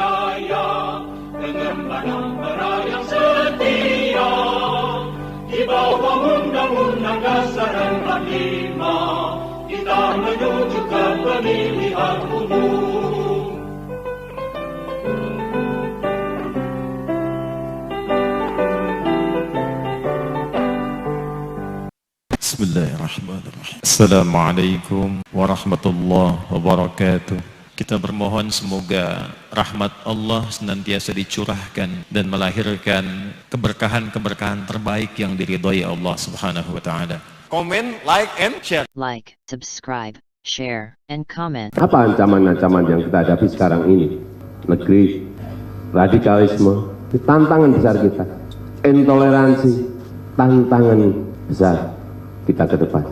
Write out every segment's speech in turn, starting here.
jaya, pengembangan yang setia, di bawah Undang-Undang Dasar 45, kita menuju ke pemilihan umum. Bismillahirrahmanirrahim. Assalamualaikum warahmatullahi wabarakatuh. Kita bermohon semoga rahmat Allah senantiasa dicurahkan dan melahirkan keberkahan-keberkahan terbaik yang diridhai Allah Subhanahu wa taala. Komen, like, and share. Like, subscribe, share, and comment. Apa ancaman-ancaman yang kita hadapi sekarang ini? Negeri, radikalisme, tantangan besar kita. Intoleransi, tantangan besar kita ke depan.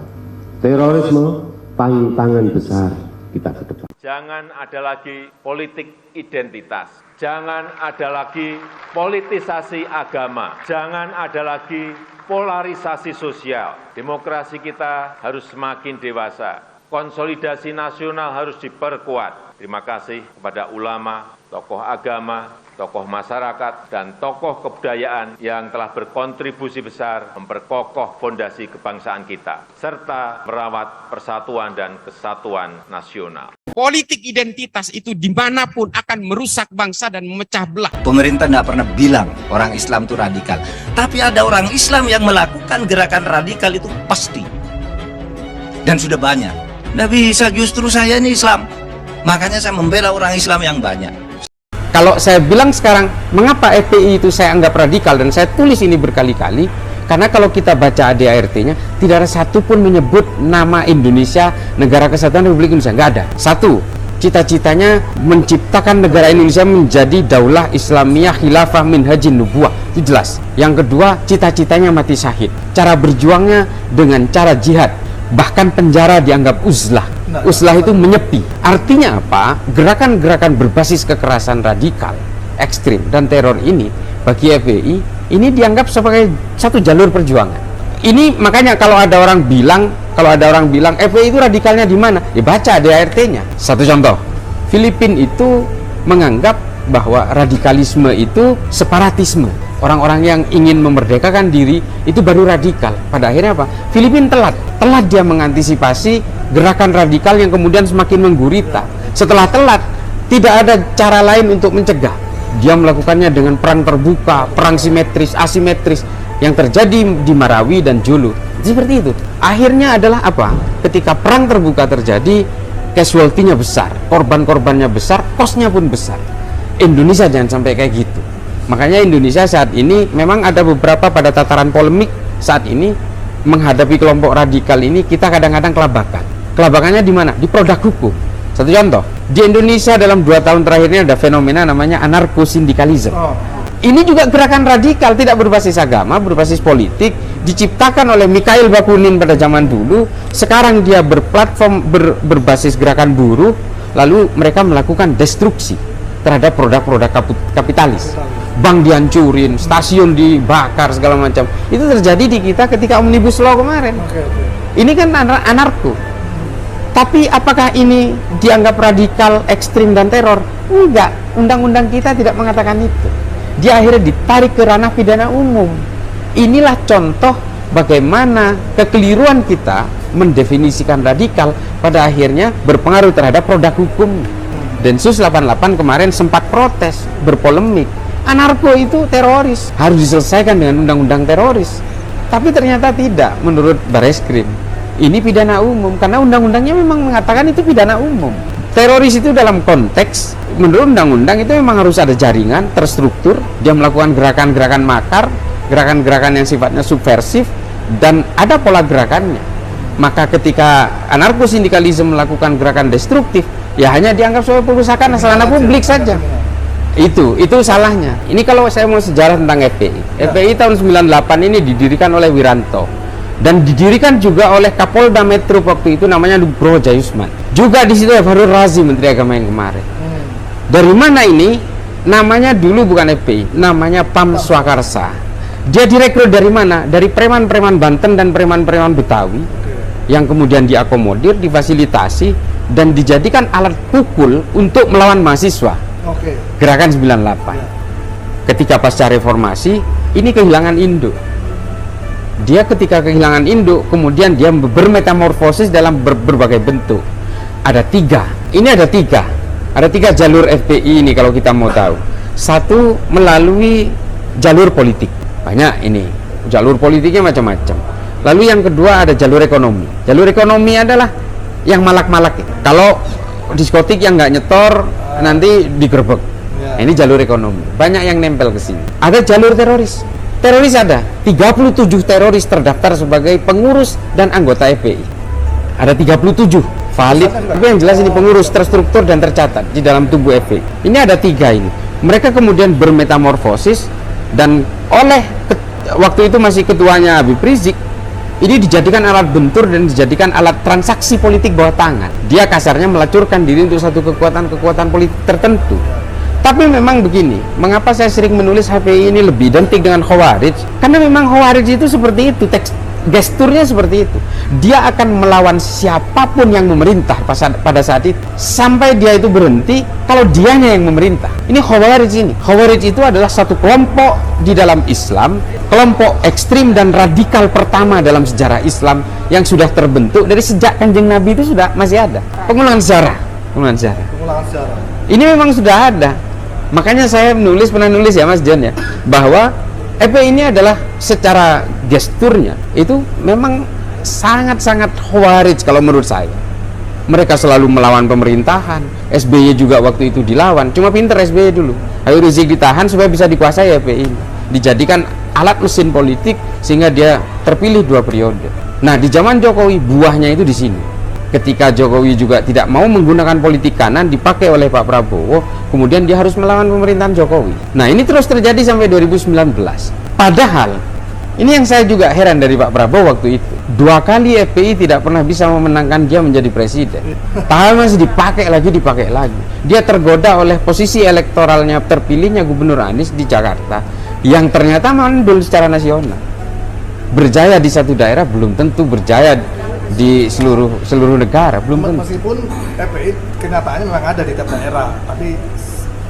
Terorisme, tantangan besar kita ke depan. Jangan ada lagi politik identitas. Jangan ada lagi politisasi agama. Jangan ada lagi polarisasi sosial. Demokrasi kita harus semakin dewasa. Konsolidasi nasional harus diperkuat. Terima kasih kepada ulama, tokoh agama, tokoh masyarakat, dan tokoh kebudayaan yang telah berkontribusi besar memperkokoh fondasi kebangsaan kita, serta merawat persatuan dan kesatuan nasional. Politik identitas itu dimanapun akan merusak bangsa dan memecah belah. Pemerintah tidak pernah bilang orang Islam itu radikal. Tapi ada orang Islam yang melakukan gerakan radikal itu pasti. Dan sudah banyak. Tidak bisa, justru saya ini Islam. Makanya saya membela orang Islam yang banyak. Kalau saya bilang sekarang, mengapa FPI itu saya anggap radikal, dan saya tulis ini berkali-kali, karena kalau kita baca ADART-nya, tidak ada satupun menyebut nama Indonesia, Negara Kesatuan Republik Indonesia, nggak ada. Satu, cita-citanya menciptakan negara Indonesia menjadi daulah Islamiyah khilafah minhajin nubuwah, itu jelas. Yang kedua, cita-citanya mati syahid. Cara berjuangnya dengan cara jihad, bahkan penjara dianggap uzlah. Uzlah itu menyepi. Artinya apa? Gerakan-gerakan berbasis kekerasan radikal, ekstrim, dan teror ini bagi FPI ini dianggap sebagai satu jalur perjuangan. Ini makanya kalau ada orang bilang FPI itu radikalnya di mana? Ya baca ADART-nya. Satu contoh, Filipina itu menganggap bahwa radikalisme itu separatisme. Orang-orang yang ingin memerdekakan diri itu baru radikal. Pada akhirnya apa? Filipina telat dia mengantisipasi gerakan radikal yang kemudian semakin menggurita. Setelah telat, tidak ada cara lain untuk mencegah. Dia melakukannya dengan perang terbuka, perang simetris, asimetris yang terjadi di Marawi dan Jolo. Seperti itu. Akhirnya adalah apa? Ketika perang terbuka terjadi, casualty-nya besar, korban-korbannya besar, cost-nya pun besar. Indonesia jangan sampai kayak gitu. Makanya Indonesia saat ini memang ada beberapa pada tataran polemik saat ini menghadapi kelompok radikal ini, kita kadang-kadang kelabakan. Kelabakannya di mana? Di produk hukum. Satu contoh, di Indonesia dalam 2 tahun terakhir ini ada fenomena namanya anarko-sindikalisme. Ini juga gerakan radikal, tidak berbasis agama, berbasis politik, diciptakan oleh Mikhail Bakunin pada zaman dulu. Sekarang dia berplatform berbasis gerakan buruh, lalu mereka melakukan destruksi terhadap produk-produk kapitalis. Bank dihancurin, stasiun dibakar, segala macam. Itu terjadi di kita ketika Omnibus Law kemarin. Ini kan anarko. Tapi apakah ini dianggap radikal, ekstrim, dan teror? Enggak. Undang-undang kita tidak mengatakan itu. Dia akhirnya ditarik ke ranah pidana umum. Inilah contoh bagaimana kekeliruan kita mendefinisikan radikal pada akhirnya berpengaruh terhadap produk hukum. Densus 88 kemarin sempat protes, berpolemik. Anarko itu teroris, harus diselesaikan dengan undang-undang teroris. Tapi ternyata tidak, menurut Bareskrim. Ini pidana umum, karena undang-undangnya memang mengatakan itu pidana umum. Teroris itu dalam konteks, menurut undang-undang itu memang harus ada jaringan, terstruktur, dia melakukan gerakan-gerakan makar, gerakan-gerakan yang sifatnya subversif, dan ada pola gerakannya. Maka ketika anarko-sindikalisme melakukan gerakan destruktif, ya hanya dianggap sebagai perusakan sarana publik saja. Itu salahnya. Ini kalau saya mau sejarah tentang FPI. FPI tahun 98 ini didirikan oleh Wiranto dan didirikan juga oleh Kapolda Metro waktu itu namanya Nugroho Jayusman. Juga di situ Farul Razi, Menteri Agama yang kemarin. Dari mana ini? Namanya dulu bukan FPI, namanya PAM Swakarsa. Dia direkrut dari mana? Dari preman-preman Banten dan preman-preman Betawi yang kemudian diakomodir, difasilitasi, dan dijadikan alat pukul untuk melawan mahasiswa. Gerakan 98. Ketika pasca reformasi, ini kehilangan induk. Dia ketika kehilangan induk, kemudian dia bermetamorfosis dalam berbagai bentuk. Ada tiga. Ini ada tiga. Ada tiga jalur FPI ini kalau kita mau tahu. Satu melalui jalur politik. Banyak ini. Jalur politiknya macam-macam. Lalu yang kedua ada jalur ekonomi. Jalur ekonomi adalah yang malak-malak. Kalau diskotik yang nggak nyetor nanti digerebek. Ini jalur ekonomi. Banyak yang nempel ke sini. Ada jalur teroris. Teroris ada 37 teroris terdaftar sebagai pengurus dan anggota FPI. Ada 37 valid. Tapi yang jelas ini pengurus terstruktur dan tercatat di dalam tubuh FPI. Ini ada tiga ini. Mereka kemudian bermetamorfosis dan oleh waktu itu masih ketuanya Habib Rizik, ini dijadikan alat bentur dan dijadikan alat transaksi politik bawah tangan. Dia kasarnya melacurkan diri untuk satu kekuatan politik tertentu. Tapi memang begini, mengapa saya sering menulis HPI ini lebih identik dengan Khawarij? Karena memang Khawarij itu seperti itu, gesturnya seperti itu. Dia akan melawan siapapun yang memerintah pada saat itu, sampai dia itu berhenti kalau dianya yang memerintah. Ini Khawarij ini. Khawarij itu adalah satu kelompok di dalam Islam, kelompok ekstrim dan radikal pertama dalam sejarah Islam yang sudah terbentuk dari sejak Kanjeng Nabi itu sudah masih ada. Pengulangan sejarah. Ini memang sudah ada. Makanya saya pernah nulis ya Mas John ya, bahwa FPI ini adalah secara gesturnya itu memang sangat-sangat Khawarij kalau menurut saya. Mereka selalu melawan pemerintahan. SBY juga waktu itu dilawan. Cuma pinter SBY dulu. Habib Rizik ditahan supaya bisa dikuasai FPI ini. Dijadikan alat mesin politik sehingga dia terpilih 2 periode. Nah, di zaman Jokowi buahnya itu di sini. Ketika Jokowi juga tidak mau menggunakan politik kanan dipakai oleh Pak Prabowo, kemudian dia harus melawan pemerintahan Jokowi. Nah, ini terus terjadi sampai 2019. Padahal ini yang saya juga heran dari Pak Prabowo waktu itu. 2 kali FPI tidak pernah bisa memenangkan dia menjadi presiden. Tapi masih dipakai lagi. Dia tergoda oleh posisi elektoralnya terpilihnya Gubernur Anies di Jakarta yang ternyata mandul secara nasional. Berjaya di satu daerah belum tentu berjaya di seluruh negara, belum tentu. Meskipun FPI kenyataannya memang ada di tiap daerah, tapi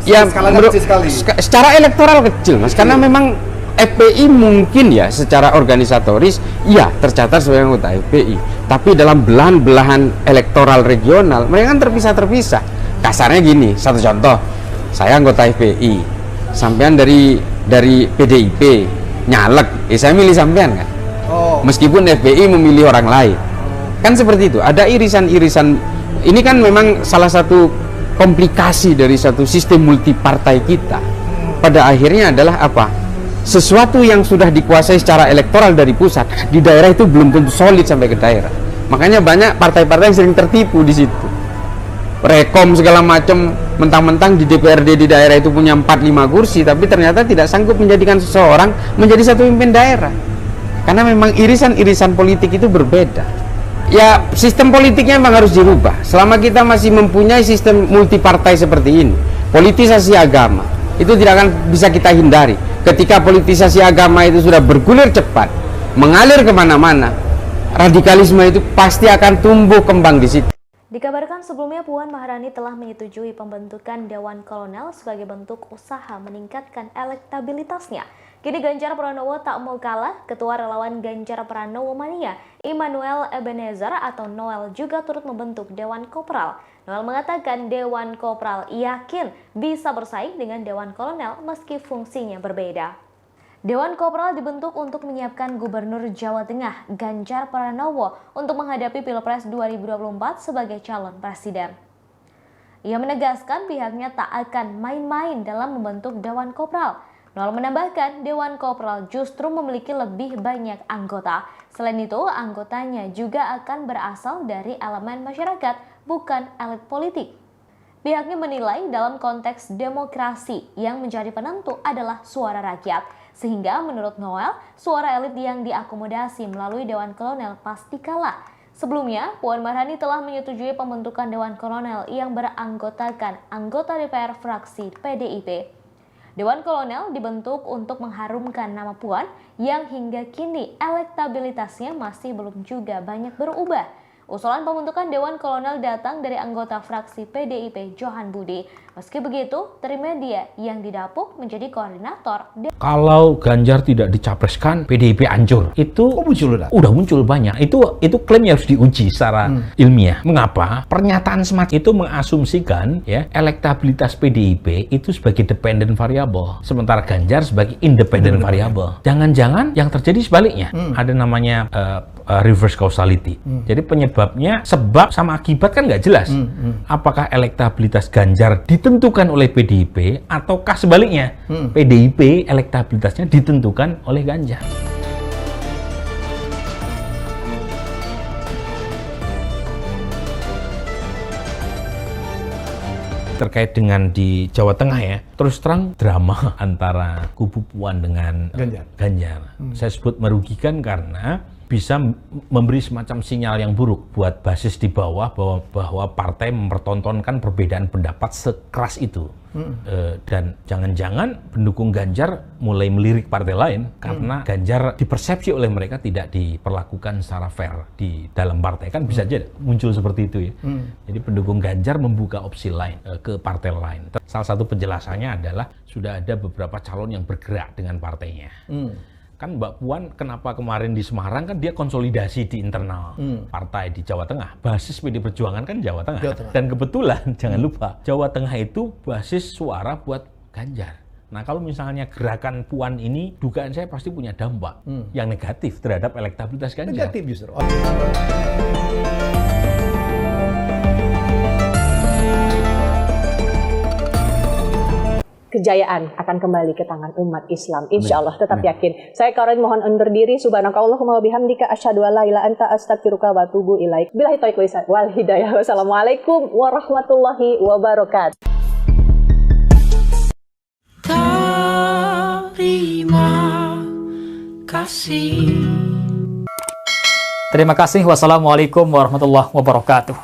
ya skalanya kecil sekali. Secara elektoral kecil, Mas, karena memang FPI mungkin ya secara organisatoris iya tercatat sebagai anggota FPI, tapi dalam belahan-belahan elektoral regional mereka kan terpisah. Kasarnya gini, satu contoh, saya anggota FPI, sampean dari PDIP nyalek, saya milih sampean kan. Meskipun FPI memilih orang lain. Kan seperti itu, ada irisan-irisan. Ini kan memang salah satu komplikasi dari satu sistem multipartai kita. Pada akhirnya adalah apa? Sesuatu yang sudah dikuasai secara elektoral dari pusat, di daerah itu belum tentu solid sampai ke daerah. Makanya banyak partai-partai yang sering tertipu di situ. Rekom segala macam, mentang-mentang di DPRD di daerah itu punya 4-5 kursi, tapi ternyata tidak sanggup menjadikan seseorang menjadi satu pemimpin daerah. Karena memang irisan-irisan politik itu berbeda. Ya, sistem politiknya memang harus dirubah. Selama kita masih mempunyai sistem multipartai seperti ini, politisasi agama itu tidak akan bisa kita hindari. Ketika politisasi agama itu sudah bergulir cepat, mengalir kemana-mana, radikalisme itu pasti akan tumbuh kembang di situ. Dikabarkan sebelumnya Puan Maharani telah menyetujui pembentukan Dewan Kolonel sebagai bentuk usaha meningkatkan elektabilitasnya. Kini Ganjar Pranowo tak mau kalah, Ketua Relawan Ganjar Pranowo Mania, Immanuel Ebenezer atau Noel juga turut membentuk Dewan Kopral. Noel mengatakan Dewan Kopral yakin bisa bersaing dengan Dewan Kolonel meski fungsinya berbeda. Dewan Kopral dibentuk untuk menyiapkan Gubernur Jawa Tengah, Ganjar Pranowo, untuk menghadapi Pilpres 2024 sebagai calon presiden. Ia menegaskan pihaknya tak akan main-main dalam membentuk Dewan Kopral. Noel menambahkan Dewan Kopral justru memiliki lebih banyak anggota. Selain itu, anggotanya juga akan berasal dari elemen masyarakat, bukan elit politik. Pihaknya menilai dalam konteks demokrasi yang menjadi penentu adalah suara rakyat. Sehingga menurut Noel, suara elit yang diakomodasi melalui Dewan Kolonel pasti kalah. Sebelumnya, Puan Maharani telah menyetujui pembentukan Dewan Kolonel yang beranggotakan anggota DPR fraksi PDIP. Dewan Kolonel dibentuk untuk mengharumkan nama Puan yang hingga kini elektabilitasnya masih belum juga banyak berubah. Usulan pembentukan Dewan Kolonel datang dari anggota fraksi PDIP Johan Budi. Meski begitu, Trimedia yang didapuk menjadi koordinator. Kalau Ganjar tidak dicapreskan, PDIP hancur. Itu udah muncul banyak. Itu klaim yang harus diuji secara ilmiah. Mengapa? Pernyataan semacam itu mengasumsikan ya elektabilitas PDIP itu sebagai dependent variable, sementara Ganjar sebagai independent variable. Jangan-jangan yang terjadi sebaliknya. Ada namanya reverse causality. Jadi penyebabnya sebab sama akibat kan nggak jelas. Apakah elektabilitas Ganjar ditentukan oleh PDIP ataukah sebaliknya? PDIP elektabilitasnya ditentukan oleh Ganjar. Terkait dengan di Jawa Tengah ya, terus terang drama antara kubu Puan dengan Ganjar. Saya sebut merugikan karena bisa memberi semacam sinyal yang buruk buat basis di bawah bahwa partai mempertontonkan perbedaan pendapat sekeras itu. Dan jangan-jangan pendukung Ganjar mulai melirik partai lain karena Ganjar dipersepsi oleh mereka tidak diperlakukan secara fair di dalam partai. Kan bisa aja muncul seperti itu ya. Jadi pendukung Ganjar membuka opsi lain ke partai lain. Salah satu penjelasannya adalah sudah ada beberapa calon yang bergerak dengan partainya. Kan Mbak Puan kenapa kemarin di Semarang kan dia konsolidasi di internal partai di Jawa Tengah. Basis PD Perjuangan kan Jawa Tengah. Dan kebetulan jangan lupa Jawa Tengah itu basis suara buat Ganjar. Nah kalau misalnya gerakan Puan ini dugaan saya pasti punya dampak yang negatif terhadap elektabilitas Ganjar. Negatif justru. Kejayaan akan kembali ke tangan umat Islam, insya Allah, tetap yakin. Saya Karen mohon undur diri. Subhanakallahumma wa bihamdika asyhadu an la ilaha illa anta astaghfiruka wa atubu ilaik. Billahi taufiq wal hidayah. Wassalamualaikum warahmatullahi wabarakatuh. Terima kasih. Wassalamualaikum warahmatullahi wabarakatuh.